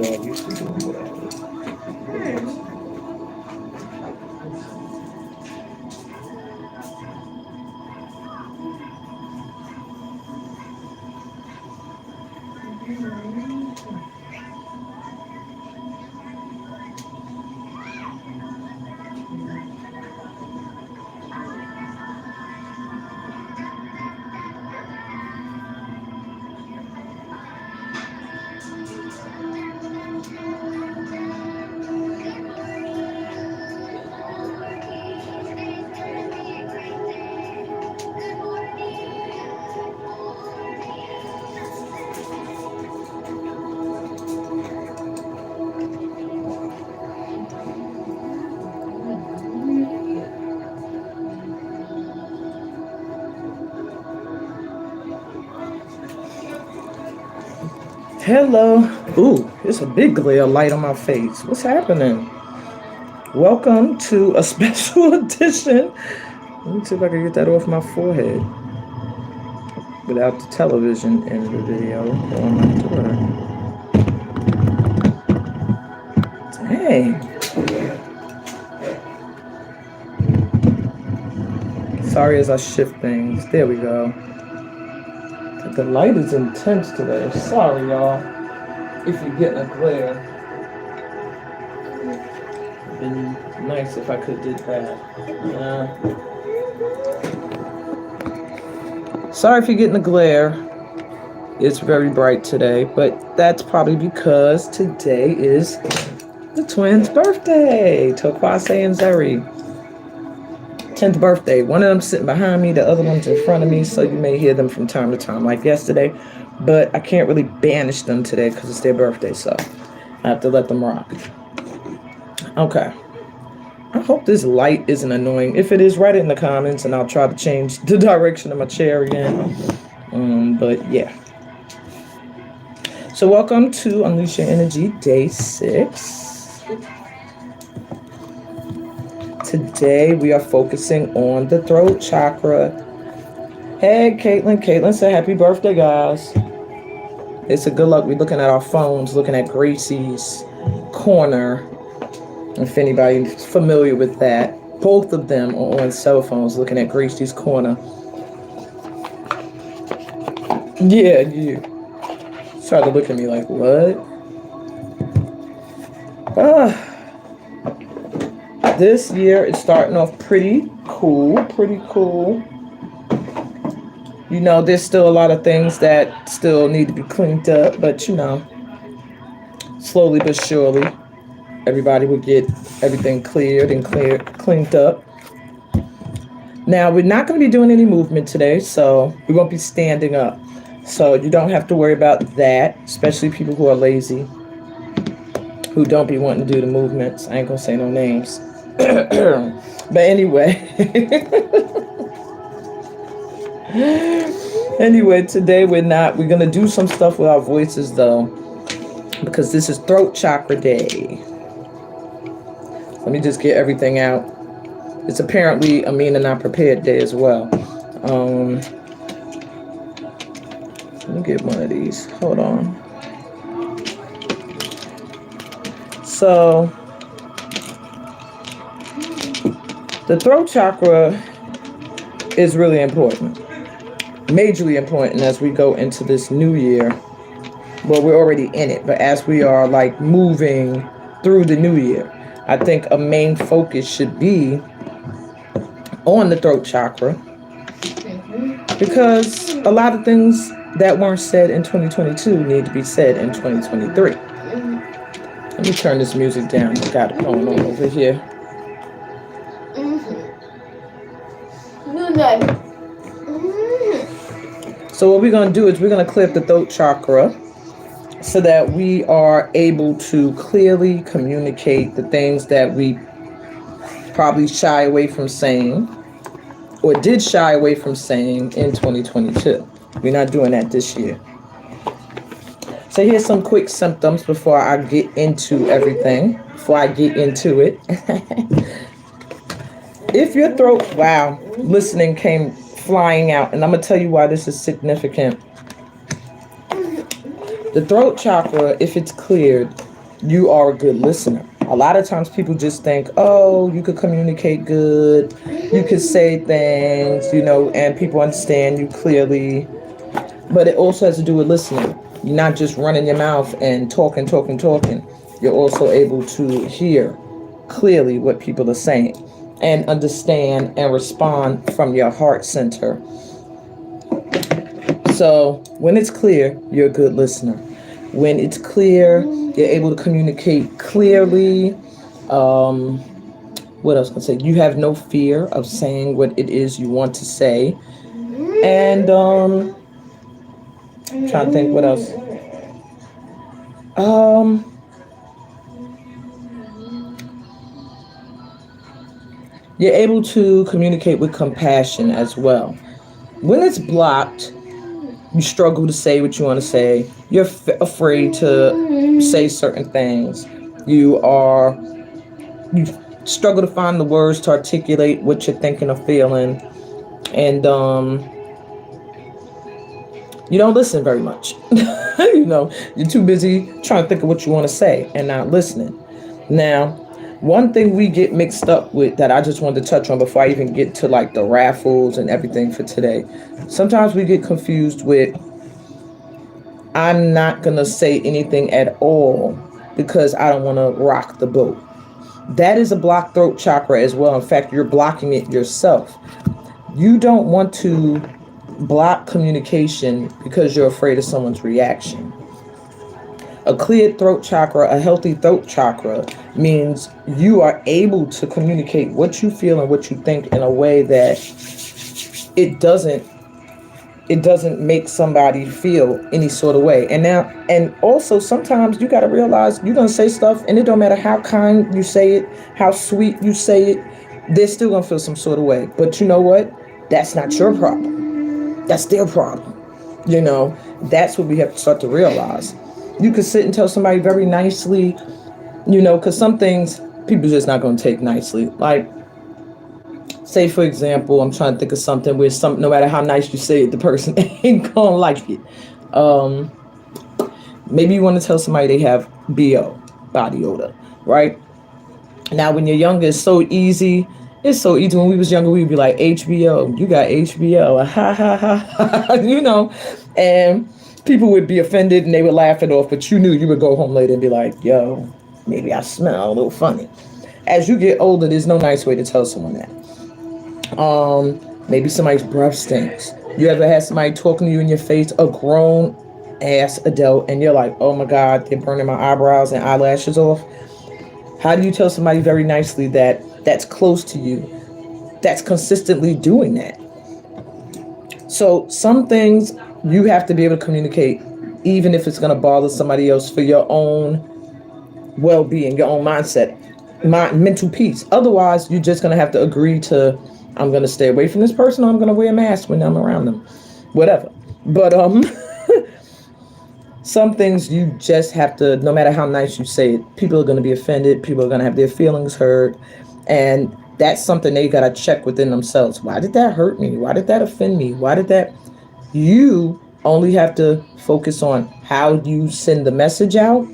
Dog used to doing whatever. Hello. Ooh, it's a big glare of light on my face. What's happening? Welcome to a special edition. Let me see if I can get that off my forehead without the television in the video on my Twitter. Dang. Sorry as I shift things. There we go. The light is intense today. Sorry, y'all, if you're getting a glare. It'd been nice if I could did that. Sorry if you're getting a glare. It's very bright today, but that's probably because today is the twins' birthday. Tokwase and Zeri. 10th birthday. One of them sitting behind me, the other one's in front of me, so you may hear them from time to time, like yesterday. But I can't really banish them today because it's their birthday, so I have to let them rock. Okay. I hope this light isn't annoying. If it is, write it in the comments, and I'll try to change the direction of my chair again. But yeah. So welcome to Unleash Your Energy, Day 6. Today we are focusing on the throat chakra. Hey, Caitlin. Caitlin said happy birthday, guys. It's a good luck. We're looking at our phones, looking at Gracie's corner. If anybody's familiar with that. Both of them are on cell phones looking at Gracie's corner. Yeah, you. Started to look at me like, what? This year is starting off pretty cool. You know, there's still a lot of things that still need to be cleaned up, but you know, slowly but surely, everybody will get everything cleared and cleaned up. Now, we're not going to be doing any movement today, so we won't be standing up. So you don't have to worry about that, especially people who are lazy, who don't be wanting to do the movements. I ain't going to say no names. But anyway, today we're going to do some stuff with our voices though, because this is throat chakra day. Let me just get everything out. It's apparently Amina Not Prepared Day as well. Let me get one of these. Hold on. So, the throat chakra is really important. Majorly important as we go into this new year. Well, we're already in it, but as we are like moving through the new year, I think a main focus should be on the throat chakra, because a lot of things that weren't said in 2022 need to be said in 2023. Let me turn this music down. I got it going on over here. So what we're going to do is we're going to clear up the throat chakra so that we are able to clearly communicate the things that we probably shy away from saying or did shy away from saying in 2022. We're not doing that this year. So here's some quick symptoms before I get into everything, before I get into it. If your throat, wow, listening came flying out, and I'm going to tell you why this is significant. The throat chakra, if it's cleared, you are a good listener. A lot of times people just think, oh, you could communicate good, you could say things, and people understand you clearly. But it also has to do with listening. You're not just running your mouth and talking, talking, talking. You're also able to hear clearly what people are saying and understand and respond from your heart center. So when it's clear, you're a good listener. When it's clear, you're able to communicate clearly. What else can I say? You have no fear of saying what it is you want to say. And trying to think what else. Um, you're able to communicate with compassion as well. When it's blocked, you struggle to say what you want to say. You're afraid to say certain things. You struggle to find the words to articulate what you're thinking or feeling, and you don't listen very much. You're too busy trying to think of what you want to say and not listening. Now, one thing we get mixed up with that I just wanted to touch on before I even get to like the raffles and everything for today. Sometimes we get confused with, I'm not going to say anything at all because I don't want to rock the boat. That is a blocked throat chakra as well. In fact, you're blocking it yourself. You don't want to block communication because you're afraid of someone's reaction. A cleared throat chakra, a healthy throat chakra, means you are able to communicate what you feel and what you think in a way that it doesn't make somebody feel any sort of way. And also sometimes you got to realize you're going to say stuff and it don't matter how kind you say it, how sweet you say it, they're still going to feel some sort of way. But you know what? That's not your problem. That's their problem. That's what we have to start to realize. You could sit and tell somebody very nicely, because some things people just not going to take nicely. Like, say, for example, I'm trying to think of something where no matter how nice you say it, the person ain't going to like it. Maybe you want to tell somebody they have BO, body odor, right? Now, when you're younger, it's so easy. It's so easy. When we was younger, we'd be like, HBO, you got HBO, ha, ha, ha, ha, and people would be offended and they would laugh it off, but you knew you would go home later and be like, yo, maybe I smell a little funny. As you get older, there's no nice way to tell someone that. Maybe somebody's breath stinks. You ever had somebody talking to you in your face, a grown ass adult, and you're like, oh my God, they're burning my eyebrows and eyelashes off? How do you tell somebody very nicely that's close to you, that's consistently doing that? So some things you have to be able to communicate, even if it's going to bother somebody else, for your own well-being, your own mindset, mental peace. Otherwise, you're just going to have to agree to, I'm going to stay away from this person, or I'm going to wear a mask when I'm around them, whatever. But some things you just have to, no matter how nice you say it, people are going to be offended. People are going to have their feelings hurt. And that's something they got to check within themselves. Why did that hurt me? Why did that offend me? Why did that? You only have to focus on how you send the message out.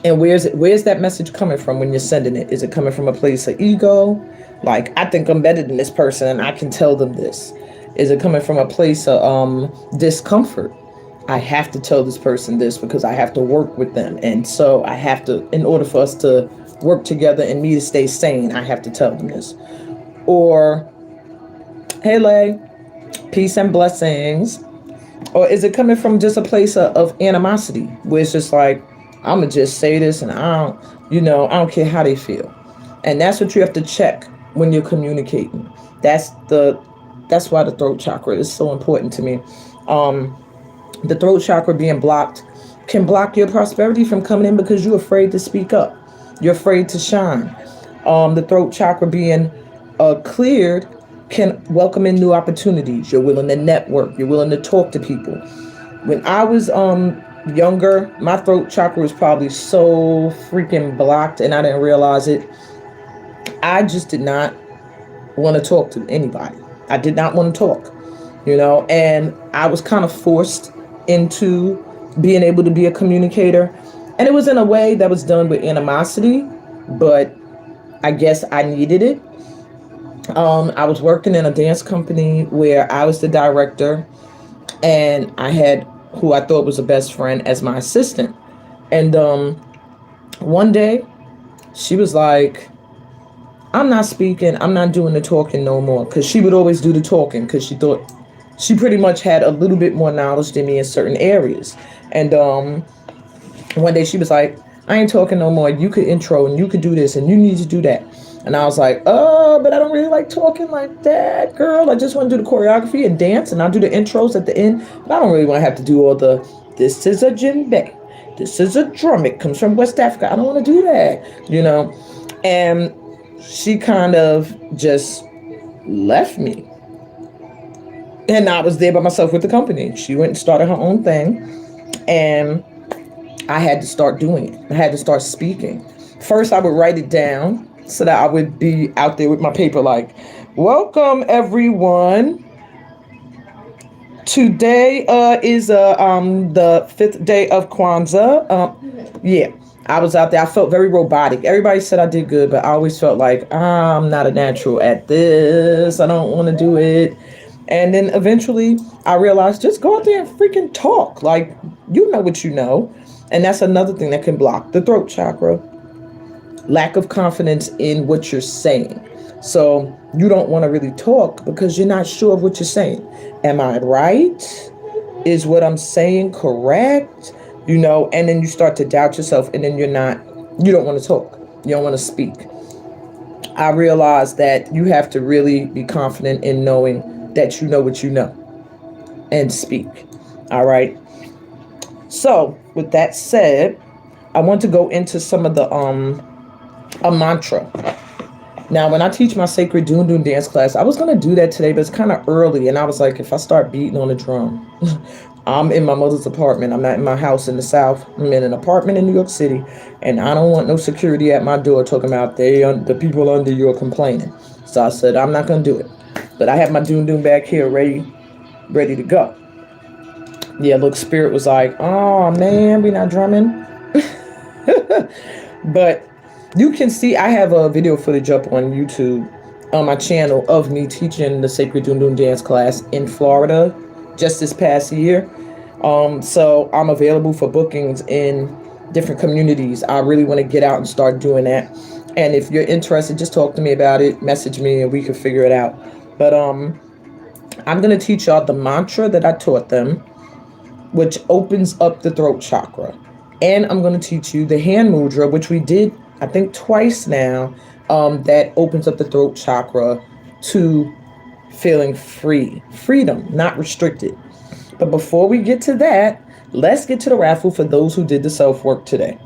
And where's that message coming from when you're sending it? Is it coming from a place of ego? Like, I think I'm better than this person and I can tell them this. Is it coming from a place of discomfort? I have to tell this person this because I have to work with them. And so I have to, in order for us to work together and me to stay sane, I have to tell them this. Or, hey, Lay, peace and blessings. Or is it coming from just a place of animosity where it's just like, I'm going to just say this and I don't care how they feel. And that's what you have to check when you're communicating. That's why the throat chakra is so important to me. The throat chakra being blocked can block your prosperity from coming in because you're afraid to speak up. You're afraid to shine. The throat chakra being cleared can welcome in new opportunities. You're willing to network. You're willing to talk to people. When I was younger, my throat chakra was probably so freaking blocked and I didn't realize it. I just did not want to talk to anybody. I did not want to talk, and I was kind of forced into being able to be a communicator. And it was in a way that was done with animosity, but I guess I needed it. I was working in a dance company where I was the director, and I had who I thought was a best friend as my assistant. And one day she was like, I'm not speaking, I'm not doing the talking no more. Because she would always do the talking because she thought she pretty much had a little bit more knowledge than me in certain areas. And one day she was like, I ain't talking no more. You could intro and you could do this and you need to do that. And I was like, oh, but I don't really like talking like that, girl. I just want to do the choreography and dance, and I'll do the intros at the end. But I don't really want to have to do all the, this is a djembe, this is a drum, it comes from West Africa. I don't want to do that, you know. And she kind of just left me. And I was there by myself with the company. She went and started her own thing. And I had to start doing it. I had to start speaking. First, I would write it down so that I would be out there with my paper like, welcome, everyone. Today is the 5th day of Kwanzaa. Yeah, I was out there. I felt very robotic. Everybody said I did good, but I always felt like I'm not a natural at this. I don't want to do it. And then eventually I realized just go out there and freaking talk. Like, you know what you know. And that's another thing that can block the throat chakra. Lack of confidence in what you're saying. So you don't want to really talk because you're not sure of what you're saying. Am I right? Is what I'm saying correct? You know, and then you start to doubt yourself, and then you don't want to talk. You don't want to speak. I realized that you have to really be confident in knowing that you know what you know and speak. All right. So with that said, I want to go into some of the a mantra. Now, when I teach my sacred Doon Doon dance class, I was going to do that today, but it's kind of early. And I was like, if I start beating on the drum, I'm in my mother's apartment. I'm not in my house in the South. I'm in an apartment in New York City. And I don't want no security at my door talking about the people under you are complaining. So I said, I'm not going to do it. But I have my Doon Doon back here ready to go. Yeah, look, Spirit was like, oh, man, we not drumming. But you can see I have a video footage up on YouTube on my channel of me teaching the Sacred Doon Doon dance class in Florida just this past year. So I'm available for bookings in different communities. I really want to get out and start doing that. And if you're interested, just talk to me about it, message me, and we can figure it out. But I'm going to teach y'all the mantra that I taught them, which opens up the throat chakra. And I'm going to teach you the hand mudra, which we did, I think, twice now, that opens up the throat chakra to feeling free. Freedom, not restricted. But before we get to that, let's get to the raffle for those who did the self-work today.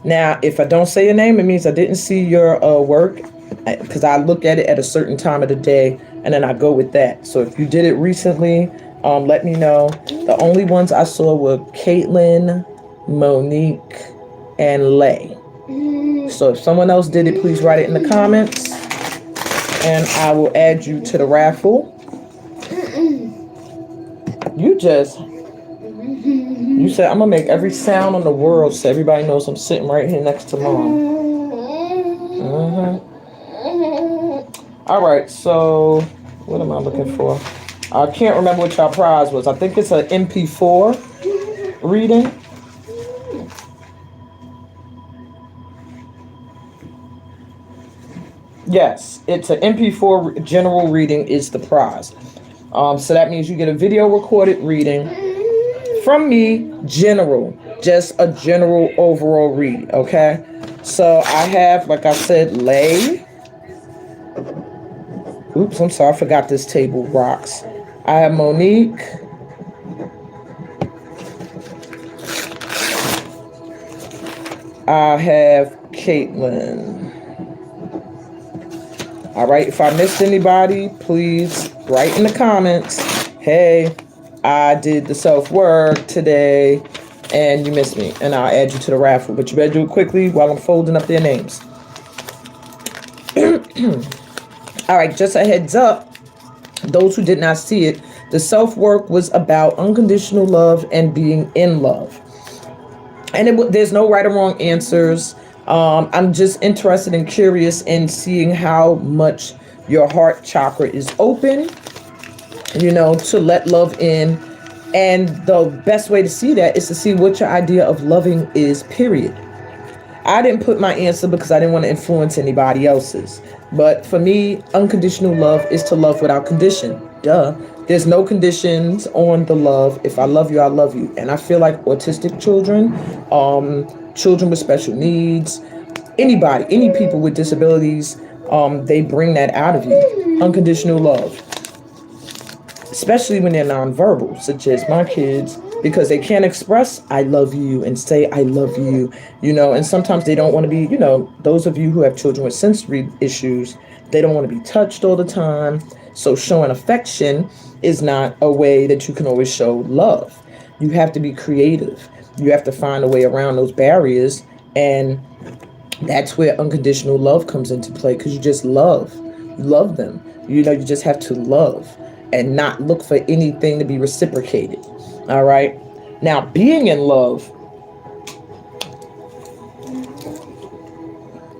Now, if I don't say your name, it means I didn't see your work, because I look at it at a certain time of the day, and then I go with that. So if you did it recently, let me know. The only ones I saw were Caitlin, Monique, and Lay. So if someone else did it, please write it in the comments, and I will add you to the raffle. You said I'm gonna make every sound in the world so everybody knows I'm sitting right here next to Mom. All right, so what am I looking for? I can't remember what y'all prize was. I think it's an MP4 reading. Yes, it's an MP4 general reading is the prize. So that means you get a video recorded reading from me, general, just a general overall read, okay? So I have, like I said, Lay. Oops, I'm sorry, I forgot this table rocks. I have Monique. I have Caitlin. All right, if I missed anybody, please write in the comments, hey, I did the self-work today and you missed me, and I'll add you to the raffle. But you better do it quickly while I'm folding up their names. All right, just a heads up, those who did not see it, The self-work was about unconditional love and being in love. And there's no right or wrong answers. I'm just interested and curious in seeing how much your heart chakra is open, to let love in. And the best way to see that is to see what your idea of loving is, period. I didn't put my answer because I didn't want to influence anybody else's. But for me, unconditional love is to love without condition. Duh. There's no conditions on the love. If I love you, I love you. And I feel like autistic children, children with special needs, anybody, any people with disabilities, they bring that out of you. Unconditional love. Especially when they're nonverbal, such as my kids, because they can't express I love you and say I love you, and sometimes they don't want to be, those of you who have children with sensory issues, they don't want to be touched all the time. So showing affection is not a way that you can always show love. You have to be creative. You have to find a way around those barriers, and that's where unconditional love comes into play, because you just love them. You just have to love and not look for anything to be reciprocated. All right. Now, being in love.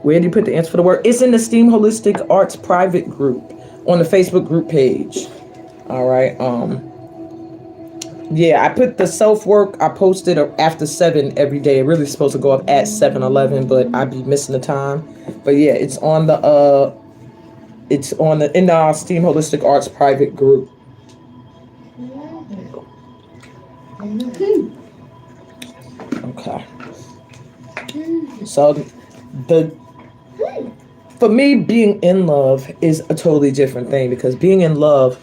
Where do you put the answer for the word? It's in the STEAM Holistic Arts private group on the Facebook group page. All right. Yeah, I put the self-work. I posted after 7 every day. It really supposed to go up at 7:11, but I'd be missing the time. But yeah, it's on the in our STEAM Holistic Arts private group. Okay. So for me, being in love is a totally different thing, because being in love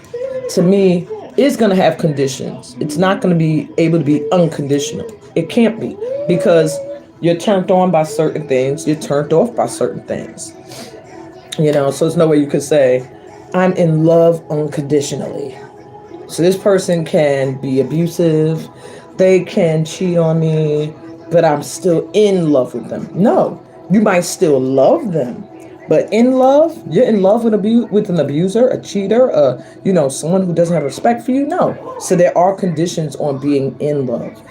to me is going to have conditions. It's not going to be able to be unconditional. It can't be, because you're turned on by certain things. You're turned off by certain things. So there's no way you could say, I'm in love unconditionally. So this person can be abusive. They can cheat on me, but I'm still in love with them. No, you might still love them, but in love, you're in love with an abuser, a cheater, someone who doesn't have respect for you. No. So there are conditions on being in love,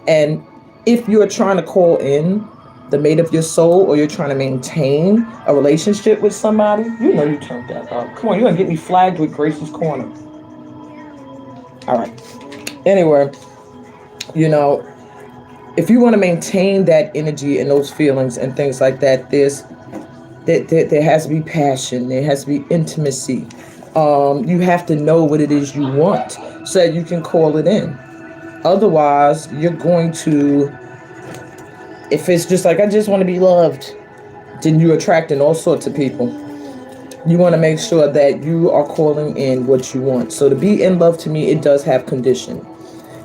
and if you're trying to call in the mate of your soul, or you're trying to maintain a relationship with somebody, you turned that up. Come on, you're gonna get me flagged with Gracie's Corner. All right. Anyway, if you want to maintain that energy and those feelings and things like that, there has to be passion. There has to be intimacy. You have to know what it is you want so that you can call it in. Otherwise, you're going to, if it's just like, I just want to be loved, then you're attracting all sorts of people. You want to make sure that you are calling in what you want. So to be in love, to me, it does have condition.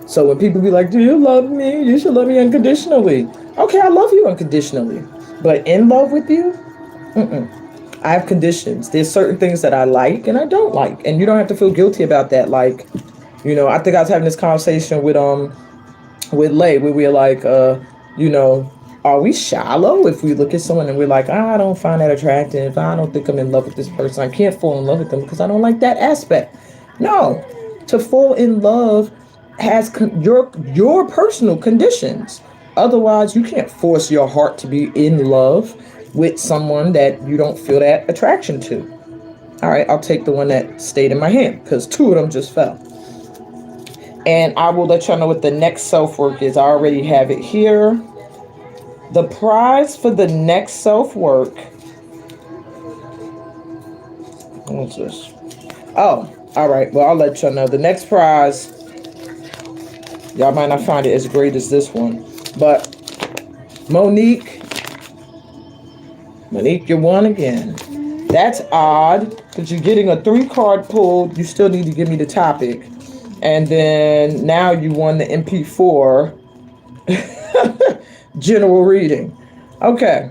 So when people be like, do you love me? You should love me unconditionally. Okay, I love you unconditionally. But in love with you? I have conditions. There's certain things that I like and I don't like. And you don't have to feel guilty about that. Like, I think I was having this conversation with Lay, where we're like, are we shallow if we look at someone and we're like, I don't find that attractive. I don't think I'm in love with this person. I can't fall in love with them because I don't like that aspect. No, to fall in love has your personal conditions. Otherwise, you can't force your heart to be in love with someone that you don't feel that attraction to. All right, I'll take the one that stayed in my hand, because 2 of them just fell. And I will let y'all know what the next self-work is. I already have it here. The prize for the next self-work. What's this? Oh, all right. Well, I'll let y'all know. The next prize, y'all might not find it as great as this one. But Monique, you won again. That's odd, because you're getting a 3-card pull. You still need to give me the topic. And then now you won the MP4 general reading. Okay.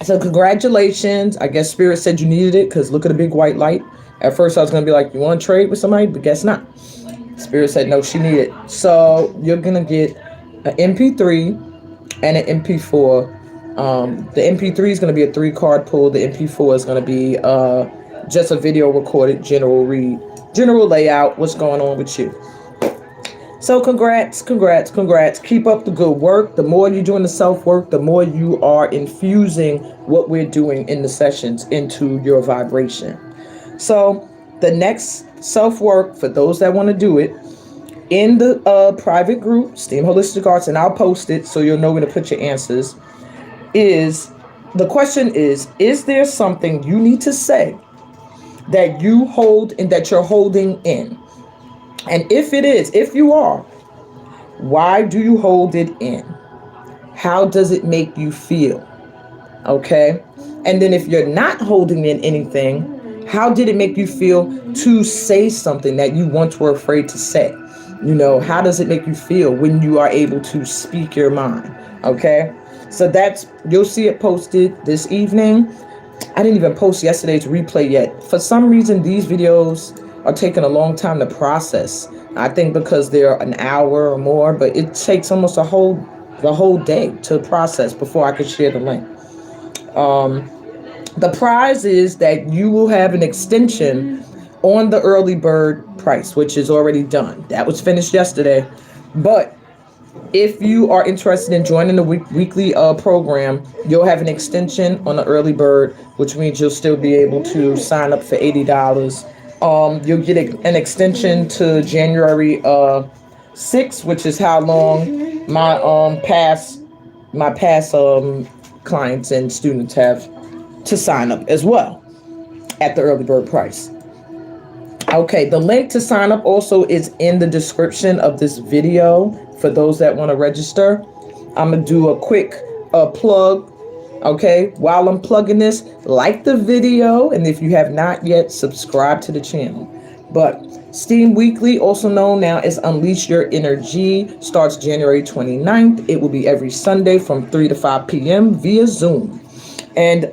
So congratulations. I guess Spirit said you needed it, because look at the big white light. At first I was going to be like, you want to trade with somebody? But guess not. Spirit said no, she needed it. So you're going to get an MP3 and an MP4. The MP3 is going to be a 3-card pull. The MP4 is going to be just a video recorded general read, general layout, what's going on with you. So congrats, congrats, congrats. Keep up the good work. The more you're doing the self-work, the more you are infusing what we're doing in the sessions into your vibration. So the next self-work, for those that want to do it, in the private group, STEAM Holistic Arts, and I'll post it so you'll know where to put your answers, is the question is there something you need to say that you hold and that you're holding in? And if you are, why do you hold it in? How does it make you feel? Okay. And then if you're not holding in anything, how did it make you feel to say something that you once were afraid to say? How does it make you feel when you are able to speak your mind? Okay. So you'll see it posted this evening. I didn't even post yesterday's replay yet. For some reason, these videos are taking a long time to process. I think because they're an hour or more, but it takes almost the whole day to process before I could share the link. The prize is that you will have an extension on the early bird price, which is already done. That was finished yesterday. But if you are interested in joining the weekly program, you'll have an extension on the early bird, which means you'll still be able to sign up for $80. You'll get an extension to January 6th, which is how long my past clients and students have to sign up as well at the early bird price. Okay, the link to sign up also is in the description of this video for those that want to register. I'm going to do a quick plug. Okay, while I'm plugging this, like the video, and if you have not yet, subscribe to the channel. But STEAM Weekly, also known now as Unleash Your Energy, starts January 29th. It will be every Sunday from 3 to 5 p.m. via Zoom. And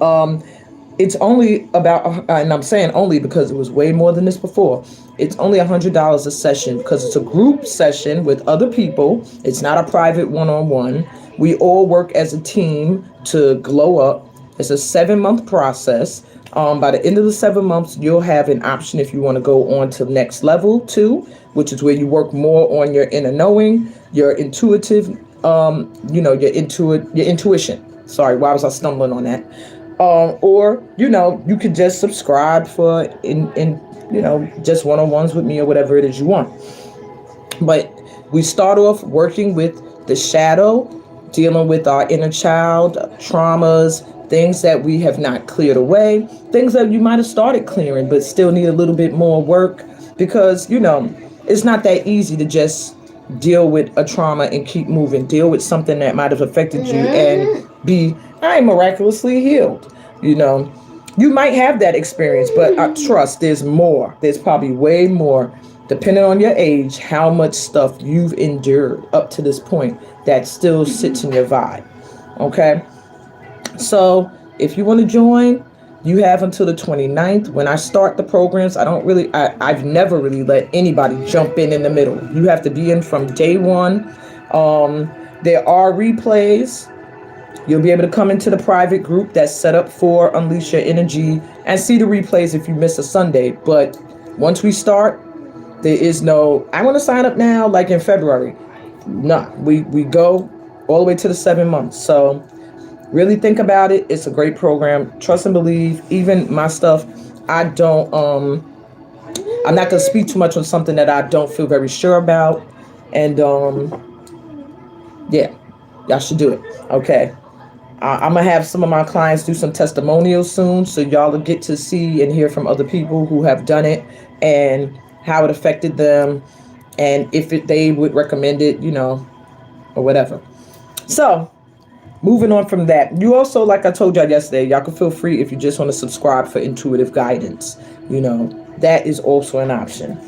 it's only about, and I'm saying only because it was way more than this before. It's only $100 a session because it's a group session with other people. It's not a private one-on-one. We all work as a team to glow up. It's a 7-month process. By the end of the 7 months, you'll have an option if you want to go on to next level 2, which is where you work more on your inner knowing, your intuitive, your intuition. Sorry, why was I stumbling on that? Or, you could just subscribe for just one-on-ones with me or whatever it is you want. But we start off working with the shadow, dealing with our inner child, traumas, things that we have not cleared away, things that you might have started clearing but still need a little bit more work because, it's not that easy to just deal with a trauma and keep moving, deal with something that might have affected you and be miraculously healed. You might have that experience, but I trust there's more. There's probably way more, depending on your age, how much stuff you've endured up to this point that still sits in your vibe. Okay? So if you want to join, you have until the 29th. When I start the programs, I've never really let anybody jump in the middle. You have to be in from day one. There are replays. You'll be able to come into the private group that's set up for Unleash Your Energy and see the replays if you miss a Sunday. But once we start, there is no, I want to sign up now, like in February. No, we go all the way to the 7 months. So really think about it. It's a great program. Trust and believe. Even my stuff, I'm not going to speak too much on something that I don't feel very sure about. And yeah, y'all should do it. Okay. I'm going to have some of my clients do some testimonials soon, so y'all will get to see and hear from other people who have done it and how it affected them and if they would recommend it, or whatever. So moving on from that, you also, like I told y'all yesterday, y'all can feel free if you just want to subscribe for intuitive guidance. That is also an option.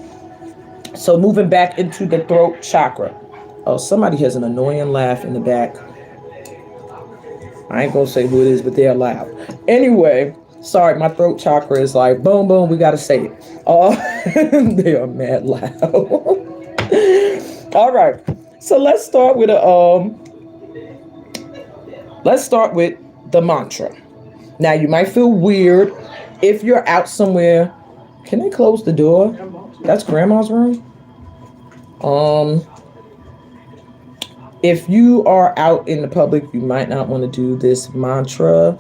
So moving back into the throat chakra. Oh, somebody has an annoying laugh in the back. I ain't gonna say who it is, but they're loud. Anyway, sorry, my throat chakra is like, boom, boom, we gotta say it. They are mad loud. All right, so let's start with the mantra. Now, you might feel weird If you're out somewhere, can they close the door? That's grandma's room. Um, if you are out in the public, you might not want to do this mantra,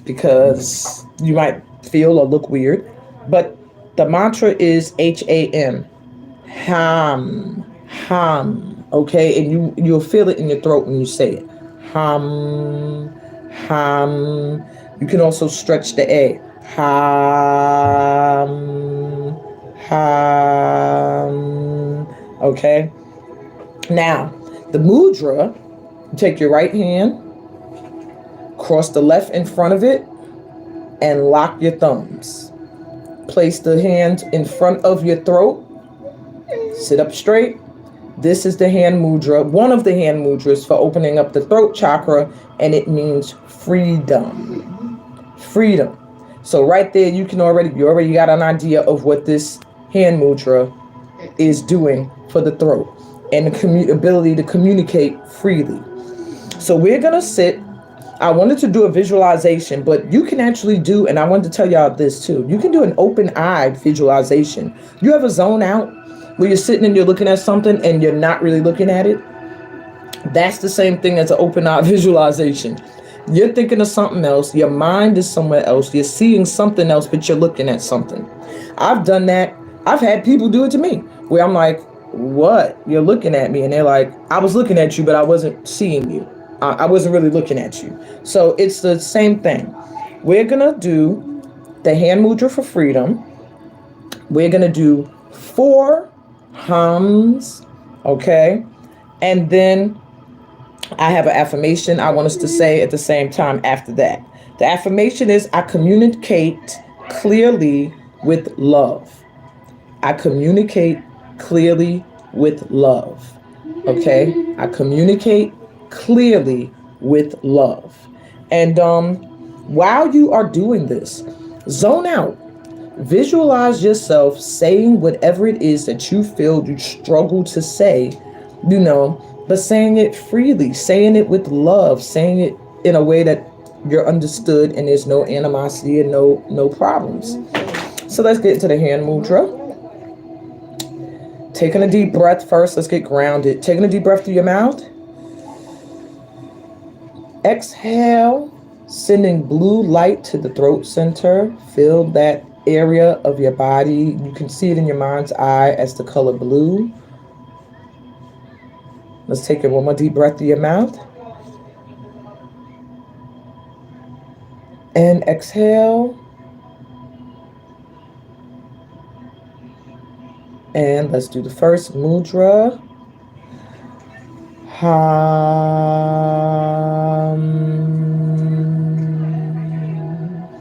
because you might feel or look weird. But the mantra is HAM, ham, ham. Okay, and you'll feel it in your throat when you say it. Ham, ham. You can also stretch the A. Ham, ham. Okay. Now, the mudra, you take your right hand, cross the left in front of it, and lock your thumbs. Place the hand in front of your throat. Sit up straight. This is the hand mudra, one of the hand mudras for opening up the throat chakra, and it means freedom. Freedom. So right there, you already got an idea of what this hand mudra is doing for the throat and the ability to communicate freely. So we're going to sit. I wanted to do a visualization, but you can actually do, and I wanted to tell y'all this too, you can do an open-eyed visualization. You ever zone out where you're sitting and you're looking at something and you're not really looking at it? That's the same thing as an open-eyed visualization. You're thinking of something else. Your mind is somewhere else. You're seeing something else, but you're looking at something. I've done that. I've had people do it to me where I'm like, what? You're looking at me. And they're like, I was looking at you, but I wasn't seeing you. I wasn't really looking at you. So it's the same thing. We're going to do the hand mudra for freedom. We're going to do 4 hums. Okay. And then I have an affirmation I want us to say at the same time after that. The affirmation is, I communicate clearly with love. I communicate clearly with love. Okay? I communicate clearly with love. And while you are doing this, zone out. Visualize yourself saying whatever it is that you feel you struggle to say, but saying it freely, saying it with love, saying it in a way that you're understood and there's no animosity and no problems. So let's get into the hand mudra. Taking a deep breath first. Let's get grounded. Taking a deep breath through your mouth. Exhale, sending blue light to the throat center. Feel that area of your body. You can see it in your mind's eye as the color blue. Let's take it one more deep breath through your mouth. And exhale. And let's do the first mudra.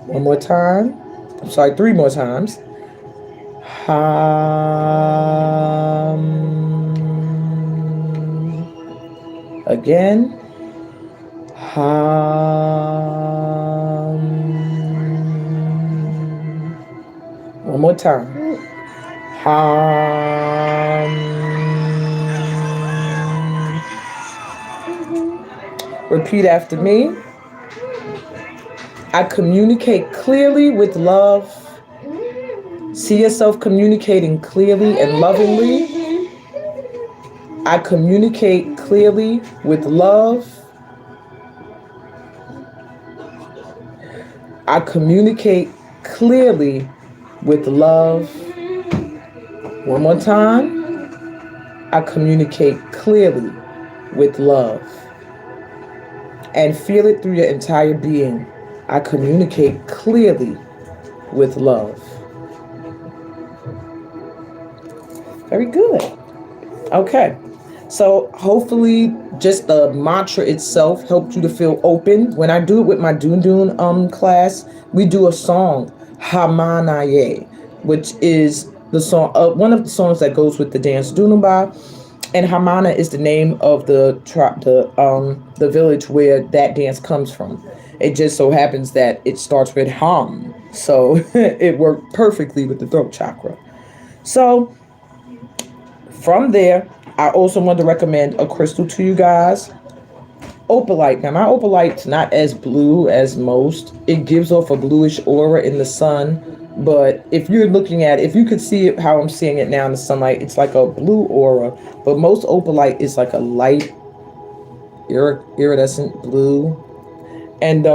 One more time. I'm sorry, 3 more times. Again. One more time. Repeat after me. I communicate clearly with love. See yourself communicating clearly and lovingly. I communicate clearly with love. I communicate clearly with love. One more time. I communicate clearly with love. And feel it through your entire being. I communicate clearly with love. Very good. Okay. So hopefully just the mantra itself helped you to feel open. When I do it with my Dun class, we do a song, Hamanaye, which is the song, one of the songs that goes with the dance Dunumba. And Hamana is the name of the village where that dance comes from. It just so happens that it starts with Ham. So it worked perfectly with the throat chakra. So from there, I also want to recommend a crystal to you guys. Opalite. Now, my opalite's not as blue as most. It gives off a bluish aura in the sun. But if you're looking at, if you could see it how I'm seeing it now in the sunlight, it's like a blue aura. But most opalite is like a light iridescent blue. And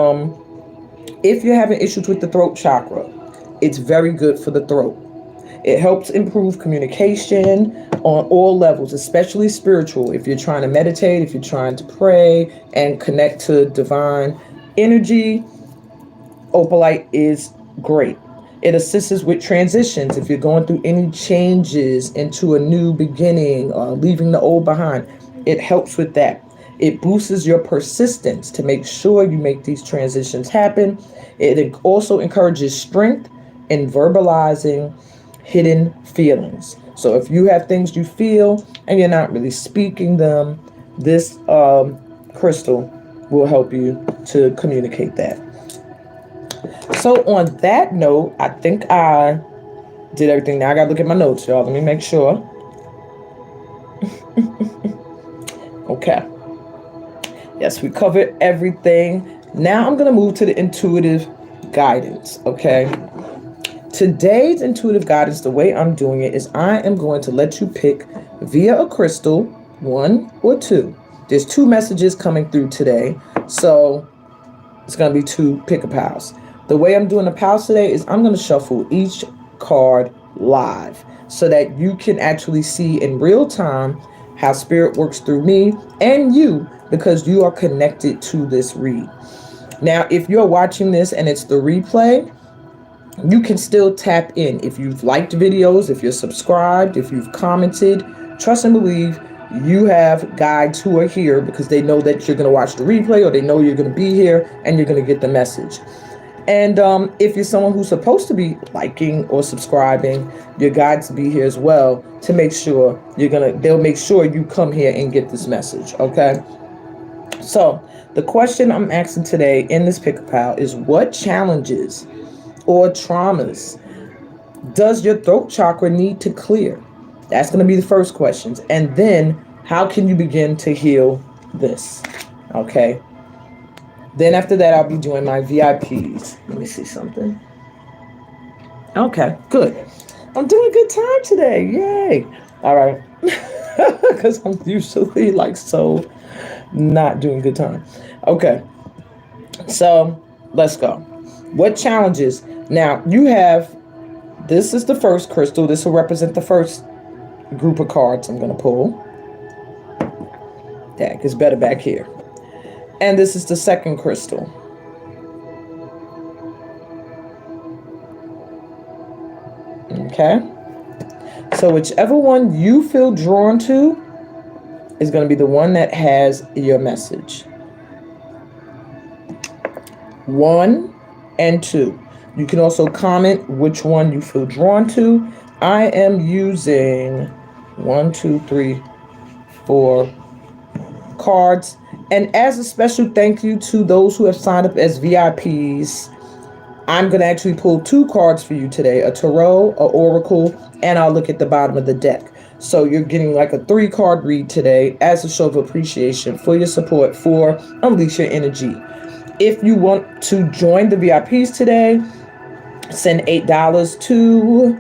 if you're having issues with the throat chakra, it's very good for the throat. It helps improve communication on all levels, especially spiritual. If you're trying to meditate, if you're trying to pray and connect to divine energy, opalite is great. It assists with transitions. If you're going through any changes into a new beginning or leaving the old behind, it helps with that. It boosts your persistence to make sure you make these transitions happen. It also encourages strength in verbalizing hidden feelings. So if you have things you feel and you're not really speaking them, this crystal will help you to communicate that. So on that note, I think I did everything. Now I gotta look at my notes, y'all. Let me make sure. Okay. Yes, we covered everything. Now I'm gonna move to the intuitive guidance, okay? Today's intuitive guidance, the way I'm doing it is I am going to let you pick via a crystal, 1 or 2. There's 2 messages coming through today, so it's going to be 2 pick-a-pals. The way I'm doing the pals today is I'm going to shuffle each card live so that you can actually see in real time how spirit works through me and you, because you are connected to this read. Now, if you're watching this and it's the replay, you can still tap in. If you've liked videos, if you're subscribed, if you've commented, trust and believe you have guides who are here because they know that you're going to watch the replay or they know you're going to be here and you're going to get the message. And if you're someone who's supposed to be liking or subscribing, your guides will be here as well to make sure they'll make sure you come here and get this message. Okay. So the question I'm asking today in this pick-a-pal is, what challenges or traumas does your throat chakra need to clear? That's going to be the first questions. And then how can you begin to heal this? Okay. Then after that, I'll be doing my VIPs. Let me see something. Okay, good. I'm doing a good time today. Yay. All right. Because I'm usually like so not doing good time. Okay. So let's go. What challenges? Now you have, this is the first crystal. This will represent the first group of cards I'm going to pull. That is better back here. And this is the second crystal. Okay. So whichever one you feel drawn to is going to be the one that has your message. 1 and 2. You can also comment which one you feel drawn to. I am using 1, 2, 3, 4 cards. And as a special thank you to those who have signed up as VIPs, I'm going to actually pull 2 cards for you today, a tarot, an oracle, and I'll look at the bottom of the deck. So you're getting like a 3-card read today as a show of appreciation for your support for Unleash Your Energy. If you want to join the VIPs today, send $8 to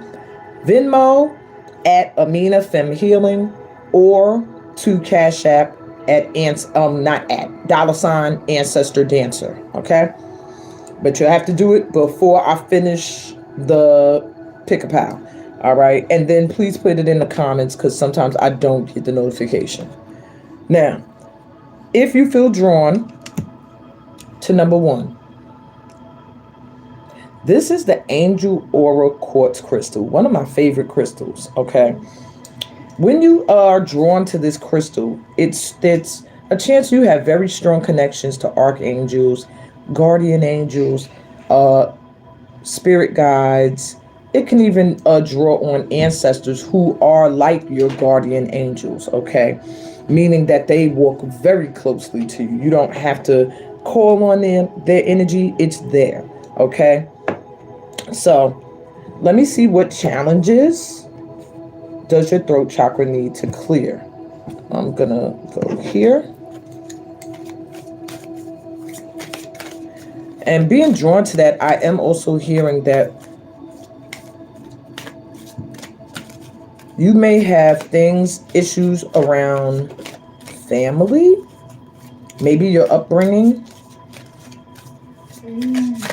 Venmo at Amina Fem Healing or to Cash App at $ Ancestor Dancer. Okay, but you'll have to do it before I finish the pick-a-pal. All right, and then please put it in the comments because sometimes I don't get the notification. Now, if you feel drawn to number 1, this is the Angel Aura Quartz Crystal, one of my favorite crystals. Okay, when you are drawn to this crystal, it's a chance you have very strong connections to archangels, guardian angels, spirit guides. It can even draw on ancestors who are like your guardian angels, okay? Meaning that they walk very closely to you. You don't have to call on them, their energy, it's there, okay? So let me see what challenges does your throat chakra need to clear. I'm gonna go here. And being drawn to that, I am also hearing that you may have issues around family, maybe your upbringing.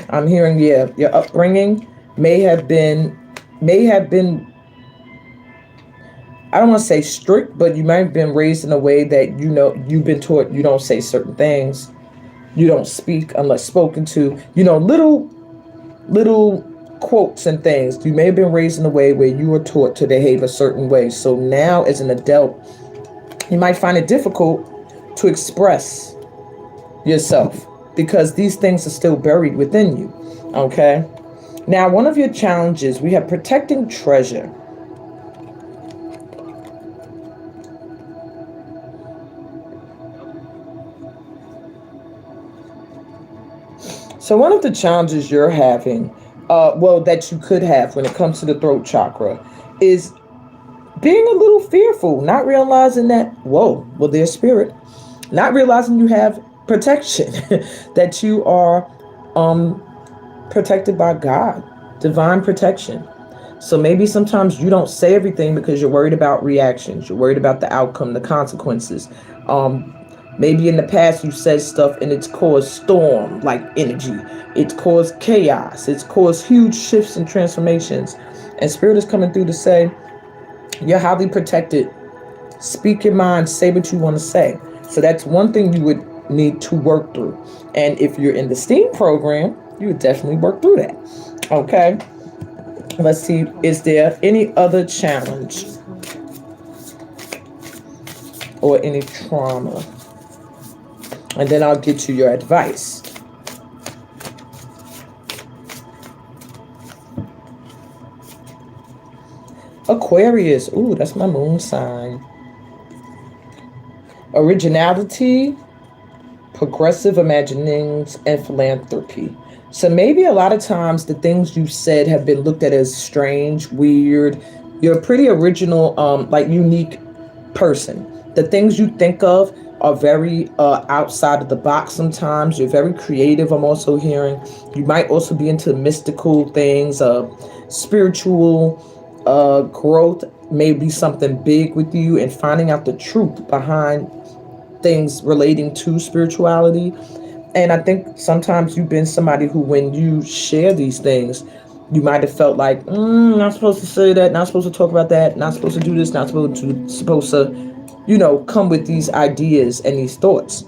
I'm hearing, yeah, your upbringing may have been, I don't want to say strict, but you might have been raised in a way that, you've been taught you don't say certain things. You don't speak unless spoken to, little quotes and things. You may have been raised in a way where you were taught to behave a certain way. So now as an adult, you might find it difficult to express yourself because these things are still buried within you. Okay. Now, one of your challenges, we have protecting treasure. So one of the challenges you're having, that you could have when it comes to the throat chakra, is being a little fearful, not realizing that, there's spirit, not realizing you have protection, that you are protected by God, divine protection. So maybe sometimes you don't say everything because you're worried about reactions, you're worried about the outcome, the consequences. Maybe in the past you said stuff and it's caused storm like energy. It's caused chaos. It's caused huge shifts and transformations. And Spirit is coming through to say, you're highly protected. Speak your mind. Say what you want to say. So that's one thing you would need to work through. And if you're in the STEAM program, you would definitely work through that. Okay. Let's see. Is there any other challenge or any trauma? And then I'll get you your advice. Aquarius. Ooh, that's my moon sign. Originality, progressive imaginings, and philanthropy. So maybe a lot of times the things you said have been looked at as strange, weird. You're a pretty original, unique person. The things you think of are very outside of the box sometimes. You're very creative, I'm also hearing. You might also be into mystical things, spiritual growth may be something big with you, and finding out the truth behind things relating to spirituality. And I think sometimes you've been somebody who, when you share these things, you might have felt like, not supposed to say that, not supposed to talk about that, not supposed to do this, not supposed to come with these ideas and these thoughts.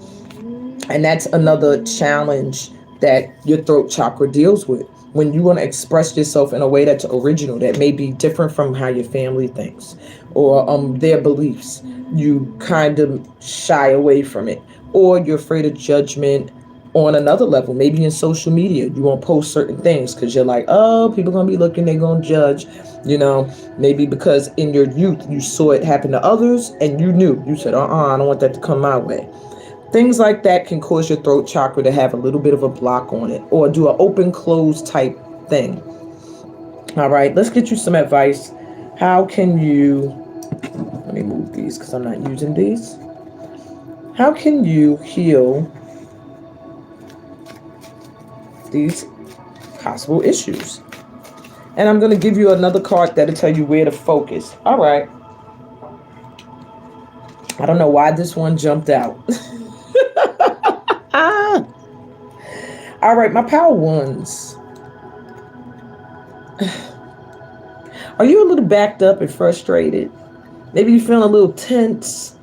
And that's another challenge that your throat chakra deals with. When you want to express yourself in a way that's original, that may be different from how your family thinks or their beliefs, you kind of shy away from it, or you're afraid of judgment on another level. Maybe in social media, you won't post certain things because you're like, oh, people gonna be looking, they're gonna judge, maybe because in your youth you saw it happen to others and you said, I don't want that to come my way. Things like that can cause your throat chakra to have a little bit of a block on it, or do an open close type thing. All right, let's get you some advice. How can you, let me move these because I'm not using these. How can you heal these possible issues? And I'm going to give you another card that'll tell you where to focus. All right. I don't know why this one jumped out. All right, my power ones. Are you a little backed up and frustrated? Maybe you're feeling a little tense.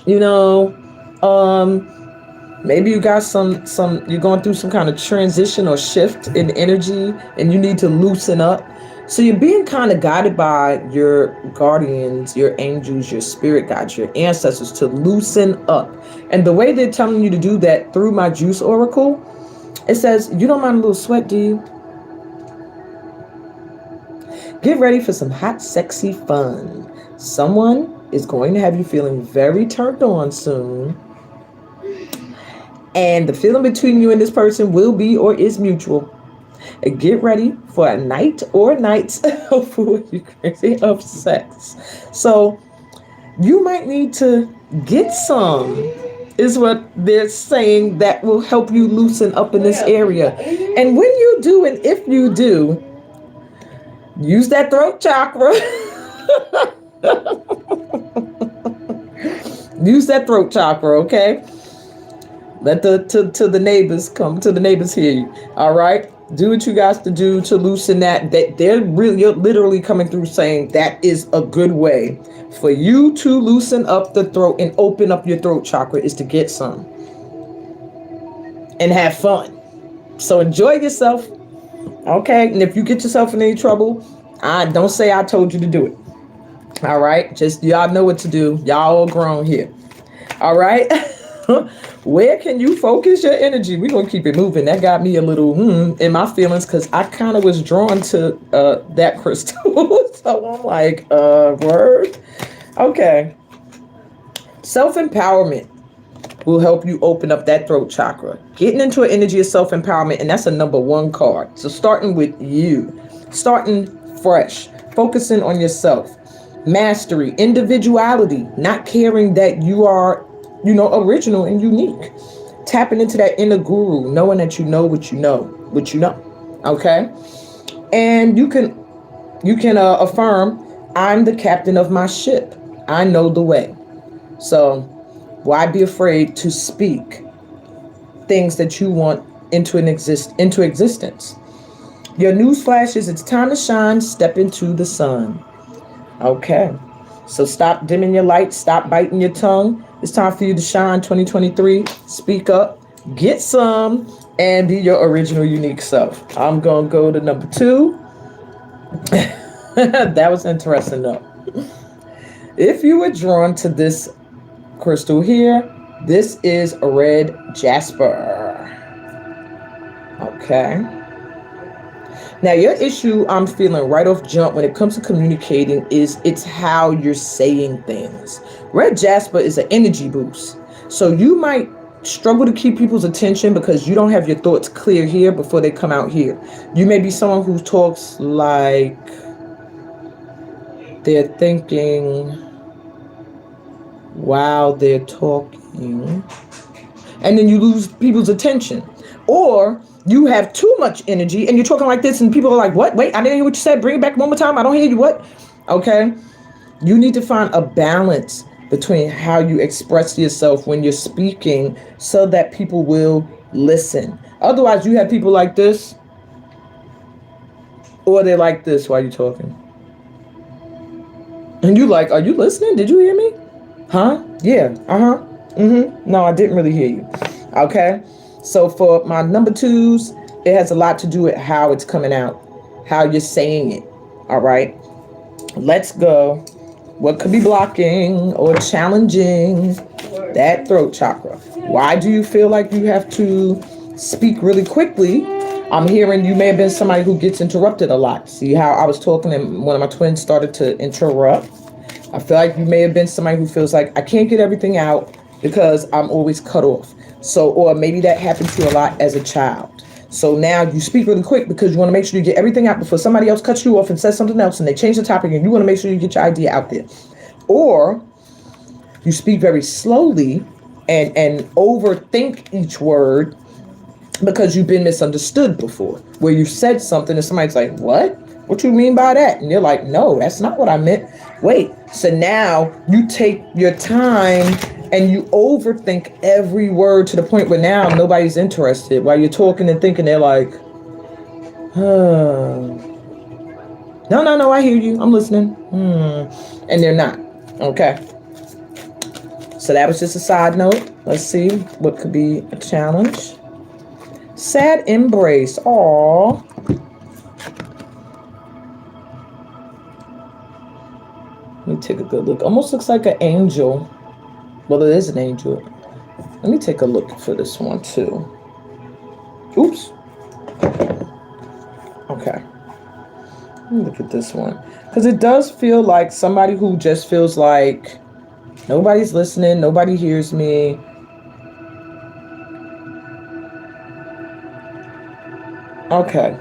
Maybe you got you're going through some kind of transition or shift in energy and you need to loosen up. So you're being kind of guided by your guardians, your angels, your spirit guides, your ancestors to loosen up. And the way they're telling you to do that through my juice oracle, it says, you don't mind a little sweat, do you? Get ready for some hot, sexy fun. Someone is going to have you feeling very turned on soon. And the feeling between you and this person will be or is mutual. Get ready for a night or nights of sex. So you might need to get some is what they're saying that will help you loosen up in this area. And when you do, and if you do, use that throat chakra. Use that throat chakra, okay? Let the neighbors come to the neighbors hear you. All right? Do what you guys to do to loosen that. That they're really, you're literally coming through saying that is a good way for you to loosen up the throat and open up your throat chakra is to get some and have fun. So enjoy yourself. Okay? And if you get yourself in any trouble, I don't say I told you to do it. All right? Just y'all know what to do. Y'all all grown here. All right? Where can you focus your energy? We're going to keep it moving. That got me a little in my feelings because I kind of was drawn to that crystal. So I'm like, word? Okay. Self-empowerment will help you open up that throat chakra. Getting into an energy of self-empowerment, and that's a number 1 card. So starting with you. Starting fresh. Focusing on yourself. Mastery. Individuality. Not caring that you are original and unique. Tapping into that inner guru, knowing that you know what you know, okay? And you can affirm, I'm the captain of my ship. I know the way. So why be afraid to speak things that you want into existence? Your newsflash is it's time to shine, step into the sun. Okay. So stop dimming your light, stop biting your tongue. It's time for you to shine 2023. Speak up, get some, and be your original, unique self. I'm going to go to number 2. That was interesting, though. If you were drawn to this crystal here, this is a red jasper. Okay. Now, your issue I'm feeling right off jump when it comes to communicating is it's how you're saying things. Red jasper is an energy boost. So you might struggle to keep people's attention because you don't have your thoughts clear here before they come out here. You may be someone who talks like they're thinking while they're talking, and then you lose people's attention. Or you have too much energy and you're talking like this and people are like, what? Wait, I didn't hear what you said. Bring it back one more time. I don't hear you. What? Okay. You need to find a balance between how you express yourself when you're speaking so that people will listen. Otherwise, you have people like this or they're like this while you're talking. And you like, are you listening? Did you hear me? Huh? Yeah. Uh-huh. No, I didn't really hear you. Okay. So for my number 2s, it has a lot to do with how it's coming out, how you're saying it. All right. Let's go. What could be blocking or challenging that throat chakra? Why do you feel like you have to speak really quickly? I'm hearing you may have been somebody who gets interrupted a lot. See how I was talking and one of my twins started to interrupt? I feel like you may have been somebody who feels like I can't get everything out because I'm always cut off. So, or maybe that happened to you a lot as a child. So now you speak really quick because you want to make sure you get everything out before somebody else cuts you off and says something else and they change the topic and you want to make sure you get your idea out there. Or you speak very slowly and overthink each word because you've been misunderstood before, where you said something and somebody's like, what? What you mean by that? And you're like, no, that's not what I meant. Wait. So now you take your time and you overthink every word to the point where now nobody's interested. While you're talking and thinking, they're like, no, I hear you. I'm listening. And they're not. Okay. So that was just a side note. Let's see what could be a challenge. Sad embrace. Aww. Let me take a good look. Almost looks like an angel. Well, it is an angel. Let me take a look for this one too. Oops. Okay. Let me look at this one. Because it does feel like somebody who just feels like nobody's listening, nobody hears me. Okay.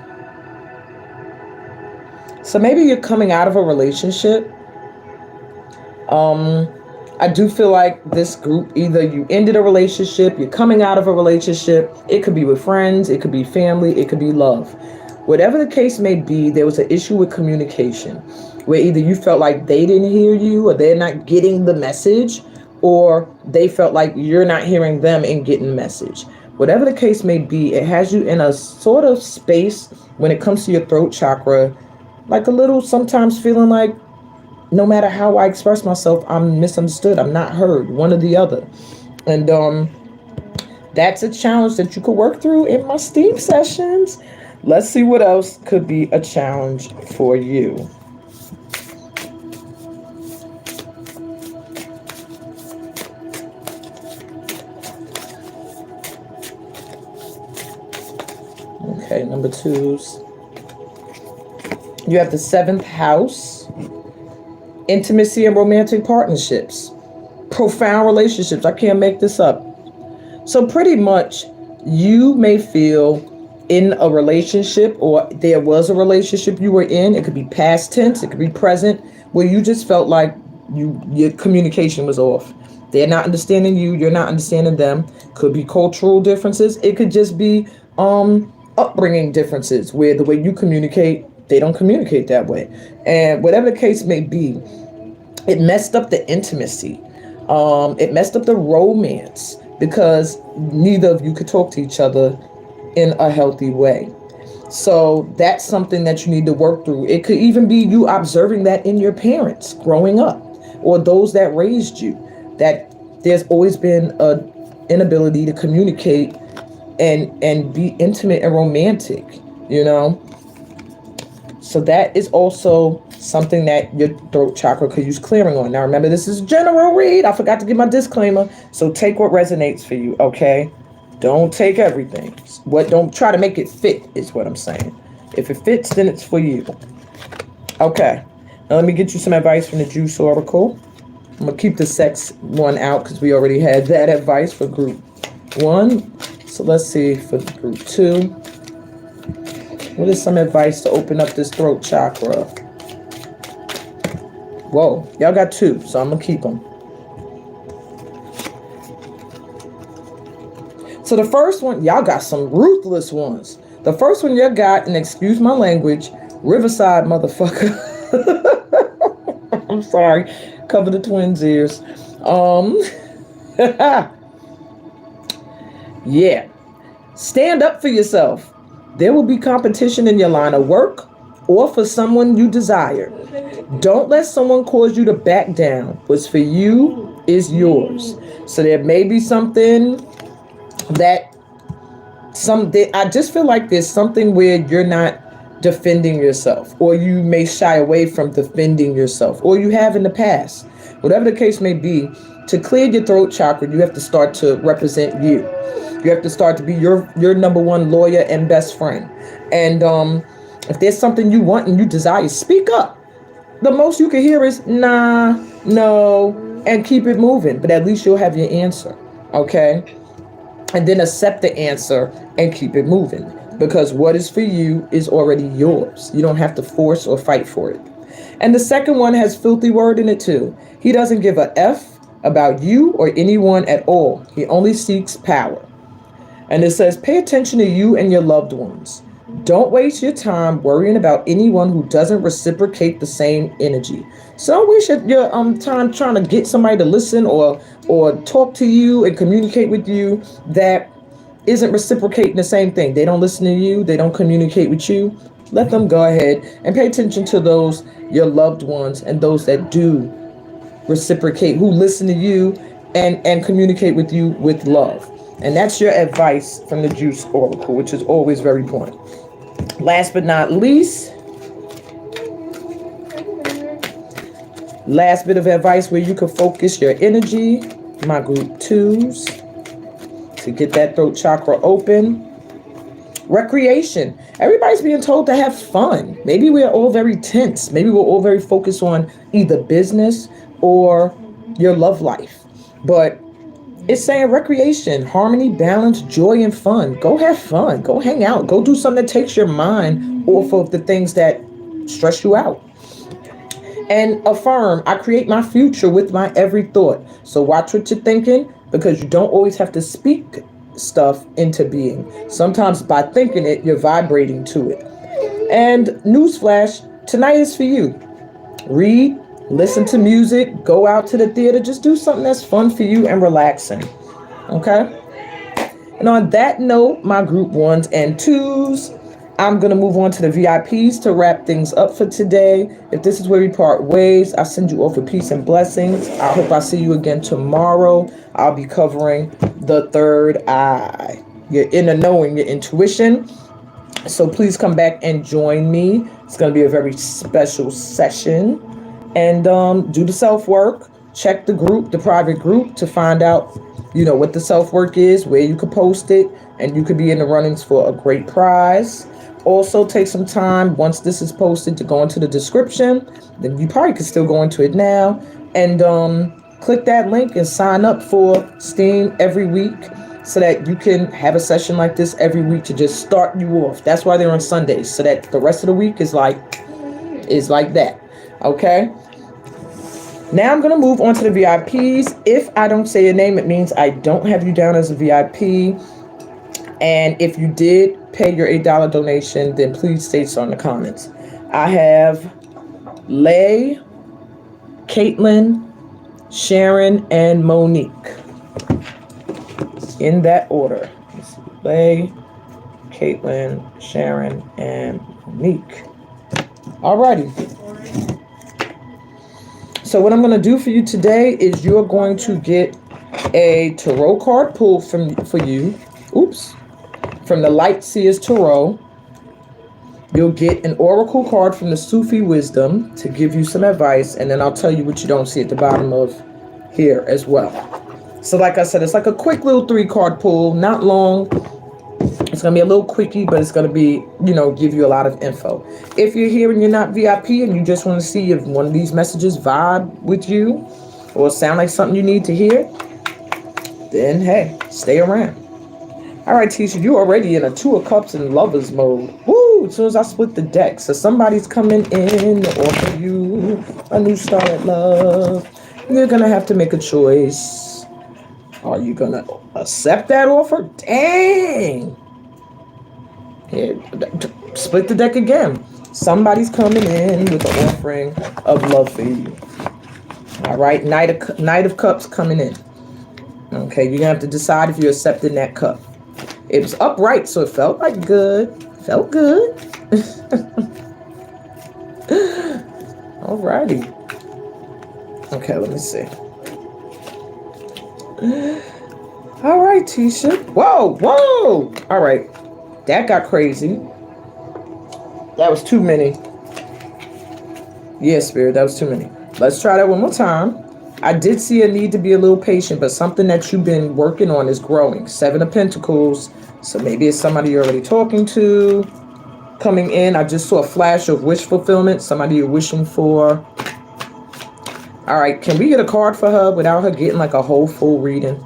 So maybe you're coming out of a relationship. I do feel like this group, either you ended a relationship, you're coming out of a relationship. It could be with friends, it could be family, it could be love. Whatever the case may be, there was an issue with communication where either you felt like they didn't hear you or they're not getting the message, or they felt like you're not hearing them and getting the message. Whatever the case may be, it has you in a sort of space when it comes to your throat chakra, like a little sometimes feeling like no matter how I express myself, I'm misunderstood, I'm not heard, one or the other. And that's a challenge that you could work through in my STEAM sessions. Let's see what else could be a challenge for you. Okay, number 2s. You have the 7th house. Intimacy and romantic partnerships. Profound relationships. I can't make this up. So pretty much you may feel in a relationship, or there was a relationship you were in. It could be past tense, it could be present, where you just felt like your communication was off. They're not understanding you, you're not understanding them. Could be cultural differences. It could just be upbringing differences where the way you communicate, they don't communicate that way. And whatever the case may be, it messed up the intimacy. It messed up the romance because neither of you could talk to each other in a healthy way. So that's something that you need to work through. It could even be you observing that in your parents growing up, or those that raised you, that there's always been an inability to communicate and be intimate and romantic, you know? So that is also something that your throat chakra could use clearing on. Now remember, this is general read. I forgot to give my disclaimer. So take what resonates for you, okay? Don't take everything. Don't try to make it fit is what I'm saying. If it fits, then it's for you. Okay. Now let me get you some advice from the Juice Oracle. I'm going to keep the sex one out because we already had that advice for group 1. So let's see for group 2. What is some advice to open up this throat chakra? Whoa, y'all got 2, so I'm going to keep them. So the first one, y'all got some ruthless ones. The first one you got, and excuse my language, Riverside motherfucker. I'm sorry. Cover the twins' ears. Yeah. Stand up for yourself. There will be competition in your line of work or for someone you desire. Don't let someone cause you to back down. What's for you is yours. So there may be something I just feel like there's something where you're not defending yourself, or you may shy away from defending yourself, or you have in the past. Whatever the case may be, to clear your throat chakra, you have to start to represent you. You have to start to be your number one lawyer and best friend. And if there's something you want and you desire, speak up. The most you can hear is nah, no, and keep it moving. But at least you'll have your answer, okay? And then accept the answer and keep it moving. Because what is for you is already yours. You don't have to force or fight for it. And the second one has filthy word in it too. He doesn't give a F about you or anyone at all. He only seeks power. And it says, pay attention to you and your loved ones. Don't waste your time worrying about anyone who doesn't reciprocate the same energy. So don't waste your time trying to get somebody to listen or talk to you and communicate with you that isn't reciprocating the same thing. They don't listen to you. They don't communicate with you. Let them go ahead and pay attention to those, your loved ones, and those that do reciprocate, who listen to you and communicate with you with love. And that's your advice from the Juice Oracle, which is always very important. Last but not least, last bit of advice where you can focus your energy, my group 2s, to get that throat chakra open. Recreation. Everybody's being told to have fun. Maybe we're all very tense. Maybe we're all very focused on either business or your love life. But it's saying recreation, harmony, balance, joy, and fun. Go have fun. Go hang out. Go do something that takes your mind off of the things that stress you out. And affirm, I create my future with my every thought. So watch what you're thinking, because you don't always have to speak stuff into being. Sometimes by thinking it, you're vibrating to it. And newsflash, tonight is for you. Read, listen to music, go out to the theater, just do something that's fun for you and relaxing. Okay? And on that note, my group ones and twos, I'm going to move on to the VIPs to wrap things up for today. If this is where we part ways, I send you over peace and blessings. I hope I see you again tomorrow. I'll be covering the third eye, your inner knowing, your intuition. So please come back and join me. It's going to be a very special session. And do the self-work. Check the group, the private group, to find out, what the self-work is, where you could post it, and you could be in the runnings for a great prize. Also, take some time once this is posted to go into the description. Then you probably could still go into it now and click that link and sign up for STEAM every week, so that you can have a session like this every week to just start you off. That's why they're on Sundays, so that the rest of the week is like that. Okay? Now I'm going to move on to the VIPs. If I don't say your name, it means I don't have you down as a VIP. And if you did pay your $8 donation, then please state so in the comments. I have Lay, Caitlin, Sharon, and Monique. In that order. Lay, Caitlin, Sharon, and Monique. Alrighty. So what I'm going to do for you today is you're going to get a tarot card pull for you. From the Light Seers Tarot. You'll get an oracle card from the Sufi Wisdom to give you some advice, and then I'll tell you what you don't see at the bottom of here as well. So like I said, it's like a quick little 3-card pull, not long. It's going to be a little quickie, but it's going to be, give you a lot of info. If you're here and you're not VIP and you just want to see if one of these messages vibe with you or sound like something you need to hear, then hey, stay around. All right, Tisha, you're already in a 2 of Cups and Lovers mode. Woo! As soon as I split the deck. So somebody's coming in to offer you a new start at love. You're going to have to make a choice. Are you going to accept that offer? Dang! Here, split the deck again. Somebody's coming in with an offering of love for you. All right, Knight of Cups coming in. Okay, you're going to have to decide if you're accepting that cup. It was upright, so it felt like good. Felt good. Alrighty. Okay, let me see. All right, Tisha. Whoa. All right. That got crazy. That was too many. Yeah, Spirit, that was too many. Let's try that one more time. I did see a need to be a little patient, but something that you've been working on is growing. 7 of Pentacles. So maybe it's somebody you're already talking to coming in. I just saw a flash of wish fulfillment. Somebody you're wishing for. All right. Can we get a card for her without her getting like a whole full reading?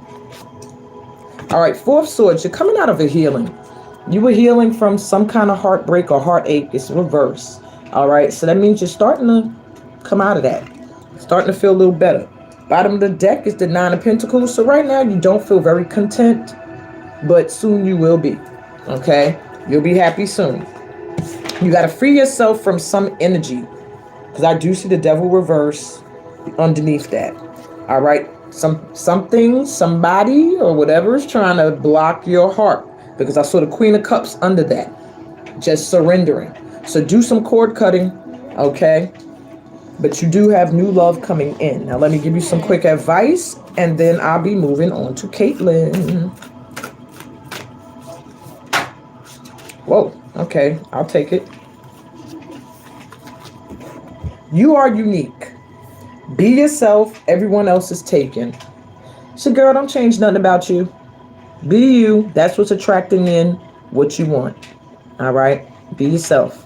All right. 4 of Swords. You're coming out of a healing. You were healing from some kind of heartbreak or heartache. It's reverse. All right. So that means you're starting to come out of that. Starting to feel a little better. Bottom of the deck is the 9 of Pentacles. So right now you don't feel very content, but soon you will be. Okay? You'll be happy soon. You got to free yourself from some energy, because I do see the Devil reverse underneath that. All right? Something, somebody, or whatever is trying to block your heart, because I saw the Queen of Cups under that. Just surrendering. So do some cord cutting. Okay? But you do have new love coming in. Now let me give you some quick advice, and then I'll be moving on to Caitlin. Whoa, okay, I'll take it. You are unique. Be yourself. Everyone else is taken. So girl, don't change nothing about you. Be you. That's what's attracting in what you want. All right? Be yourself.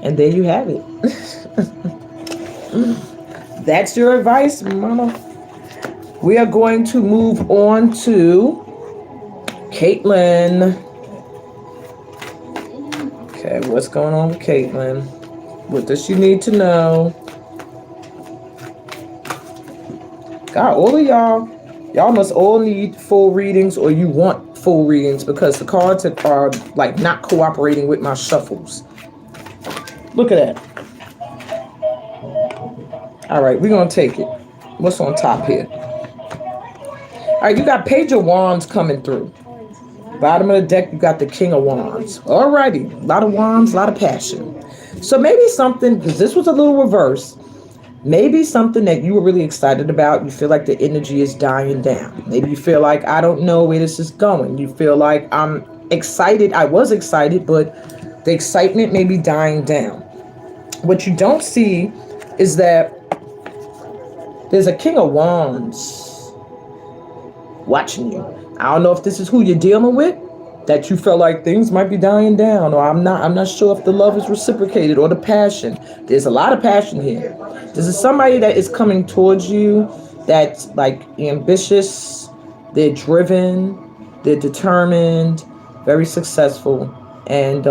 And there you have it. That's your advice, mama. We are going to move on to Caitlin. Okay, what's going on with Caitlin? What does she need to know? God, all of y'all must all need full readings, or you want full readings, because the cards are like not cooperating with my shuffles. Look at that. All right, we're going to take it. What's on top here? All right, you got Page of Wands coming through. Bottom of the deck, you got the King of Wands. Alrighty, a lot of wands, a lot of passion. So maybe something, because this was a little reverse, maybe something that you were really excited about, you feel like the energy is dying down. Maybe you feel like, I don't know where this is going. You feel like, I'm excited, I was excited, but the excitement may be dying down. What you don't see is that there's a King of Wands watching you. I don't know if this is who you're dealing with, that you feel like things might be dying down, or I'm not sure if the love is reciprocated or the passion. There's a lot of passion here. This is somebody that is coming towards you that's like ambitious, they're driven, they're determined, very successful, and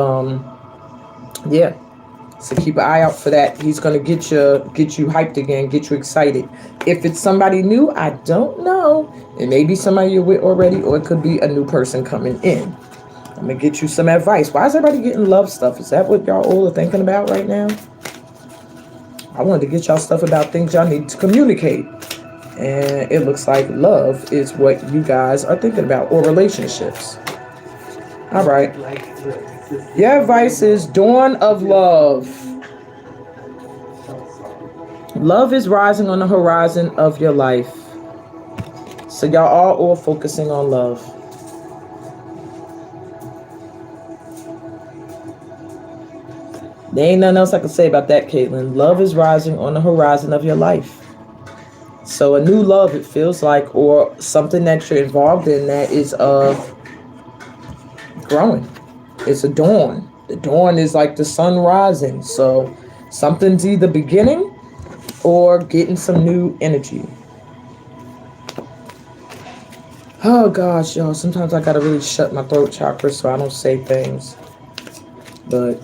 yeah. So keep an eye out for that. He's gonna get you hyped again, get you excited. If it's somebody new, I don't know. It may be somebody you're with already, or it could be a new person coming in. I'm gonna get you some advice. Why is everybody getting love stuff? Is that what y'all all are thinking about right now? I wanted to get y'all stuff about things y'all need to communicate. And it looks like love is what you guys are thinking about, or relationships. All right. Your advice is dawn of love. Love is rising on the horizon of your life. So y'all are all focusing on love. There ain't nothing else I can say about that, Caitlin. Love is rising on the horizon of your life. So a new love, it feels like, or something that you're involved in that is growing. It's a dawn. The dawn is like the sun rising. So something's either beginning or getting some new energy. Oh gosh, y'all. Sometimes I gotta really shut my throat chakra so I don't say things. But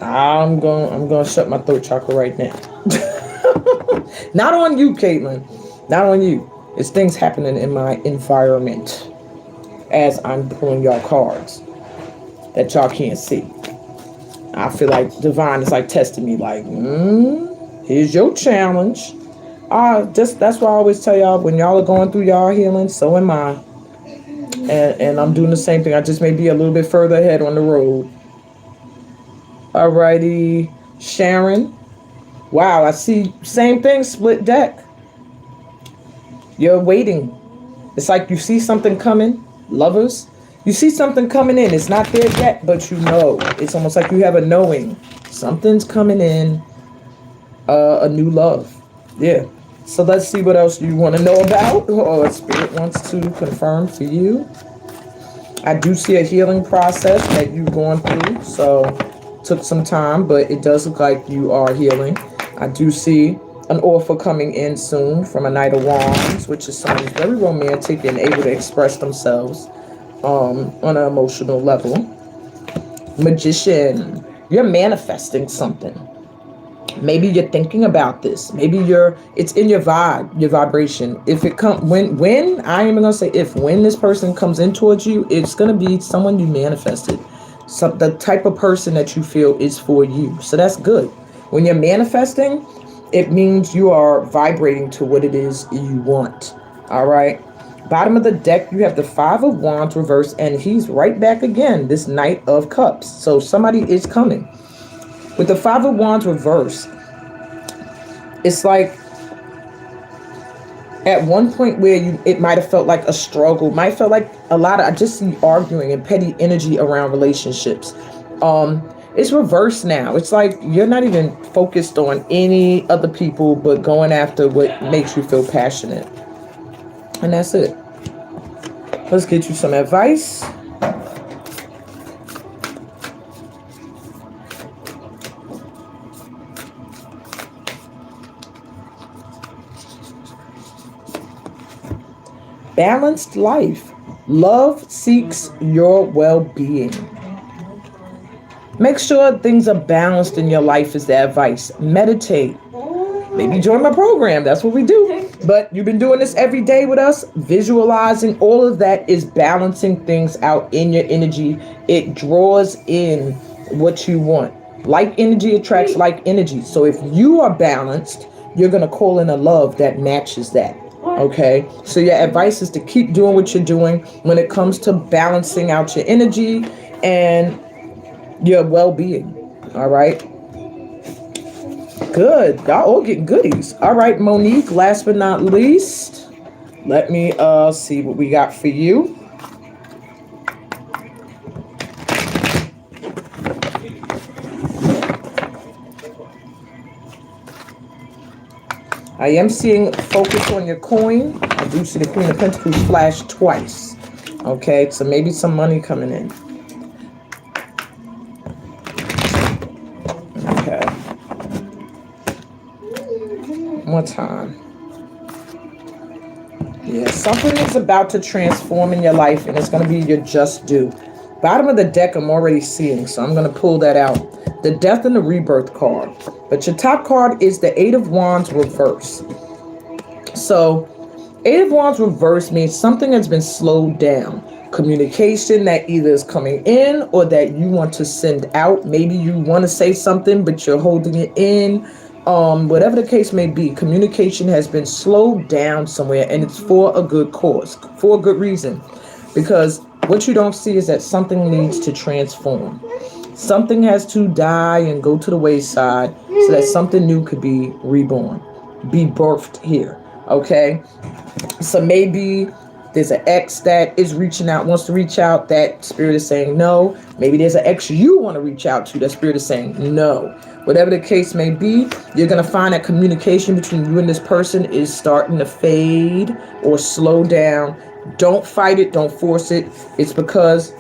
I'm gonna shut my throat chakra right now. Not on you, Caitlin. Not on you. It's things happening in my environment as I'm pulling y'all cards that y'all can't see. I feel like Divine is like testing me, like, here's your challenge. That's why I always tell y'all, when y'all are going through y'all healing, so am I. And I'm doing the same thing. I just may be a little bit further ahead on the road. Alrighty, Sharon. Wow, I see same thing, split deck. You're waiting. It's like you see something coming, lovers. You see something coming in. It's not there yet, but you know. It's almost like you have a knowing. Something's coming in, a new love. Yeah. So let's see what else you want to know about, or Spirit wants to confirm for you. I do see a healing process that you've gone through. So took some time, but it does look like you are healing. I do see an offer coming in soon from a Knight of Wands, which is someone who's very romantic and able to express themselves on an emotional level. Magician, you're manifesting something. Maybe you're thinking about this. Maybe it's in your vibe, your vibration. If it when I am gonna say when this person comes in towards you, it's gonna be someone you manifested. So the type of person that you feel is for you. So that's good. When you're manifesting, it means you are vibrating to what it is you want. All right. Bottom of the deck, you have the Five of Wands reversed, and he's right back again, this Knight of Cups. So somebody is coming. With the Five of Wands reversed, it's like at one point where it might have felt like a struggle, might felt like I just see arguing and petty energy around relationships. It's reversed now. It's like you're not even focused on any other people, but going after what makes you feel passionate. And that's it. Let's get you some advice. Balanced life. Love seeks your well-being. Make sure things are balanced in your life is the advice. Meditate. Maybe join my program. That's what we do. But you've been doing this every day with us. Visualizing, all of that is balancing things out in your energy. It draws in what you want. Like energy attracts like energy. So if you are balanced, you're going to call in a love that matches that. Okay, so your advice is to keep doing what you're doing when it comes to balancing out your energy and your well-being. All right, good. Y'all all getting goodies. All right, Monique, last but not least, let me see what we got for you. I am seeing focus on your coin. I do see the Queen of Pentacles flash twice. Okay, so maybe some money coming in. Okay. One more time. Yeah, something is about to transform in your life, and it's going to be your just due. Bottom of the deck I'm already seeing, so I'm going to pull that out. The Death and the Rebirth card. But your top card is the Eight of Wands reverse. So, Eight of Wands reverse means something has been slowed down. Communication that either is coming in or that you want to send out. Maybe you want to say something, but you're holding it in. Whatever the case may be, communication has been slowed down somewhere, and it's for a good cause, for a good reason. Because what you don't see is that something needs to transform. Something has to die and go to the wayside so that something new could be reborn, be birthed here. Okay, so maybe there's an ex that is reaching out, wants to reach out, that spirit is saying no. Maybe there's an ex you want to reach out to, that spirit is saying no. Whatever the case may be, you're going to find that communication between you and this person is starting to fade or slow down. Don't fight it. Don't force it. It's because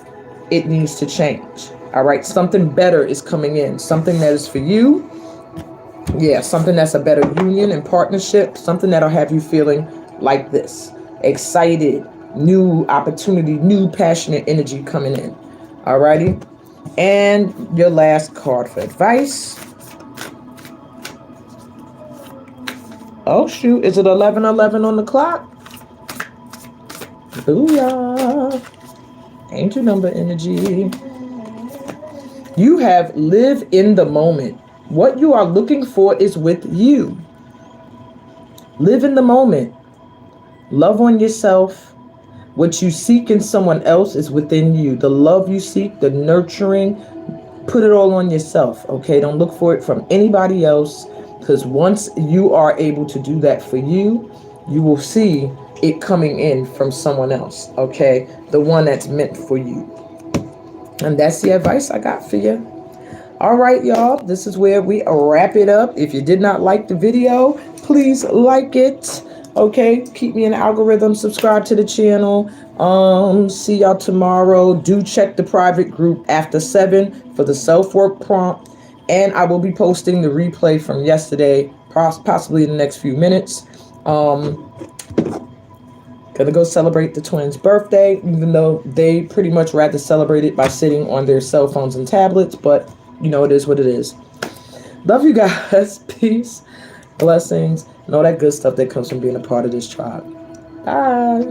it needs to change. All right. Something better is coming in. Something that is for you. Yeah. Something that's a better union and partnership. Something that'll have you feeling like this. Excited. New opportunity. New passionate energy coming in. All righty. And your last card for advice. Oh, shoot. Is it 11:11 on the clock? Booyah. Angel number energy. You have live in the moment. What you are looking for is with you. Live in the moment. Love on yourself. What you seek in someone else is within you. The love you seek, the nurturing, put it all on yourself. Okay, don't look for it from anybody else. Because once you are able to do that for you, you will see it coming in from someone else, okay? The one that's meant for you. And that's the advice I got for you. All right, y'all. This is where we wrap it up. If you did not like the video, please like it. Okay, keep me in the algorithm. Subscribe to the channel. See y'all tomorrow. Do check the private group after 7 for the self-work prompt. And I will be posting the replay from yesterday, possibly in the next few minutes. Gonna go celebrate the twins' birthday, even though they pretty much rather celebrate it by sitting on their cell phones and tablets. But, you know, it is what it is. Love you guys. Peace, blessings, and all that good stuff that comes from being a part of this tribe. Bye.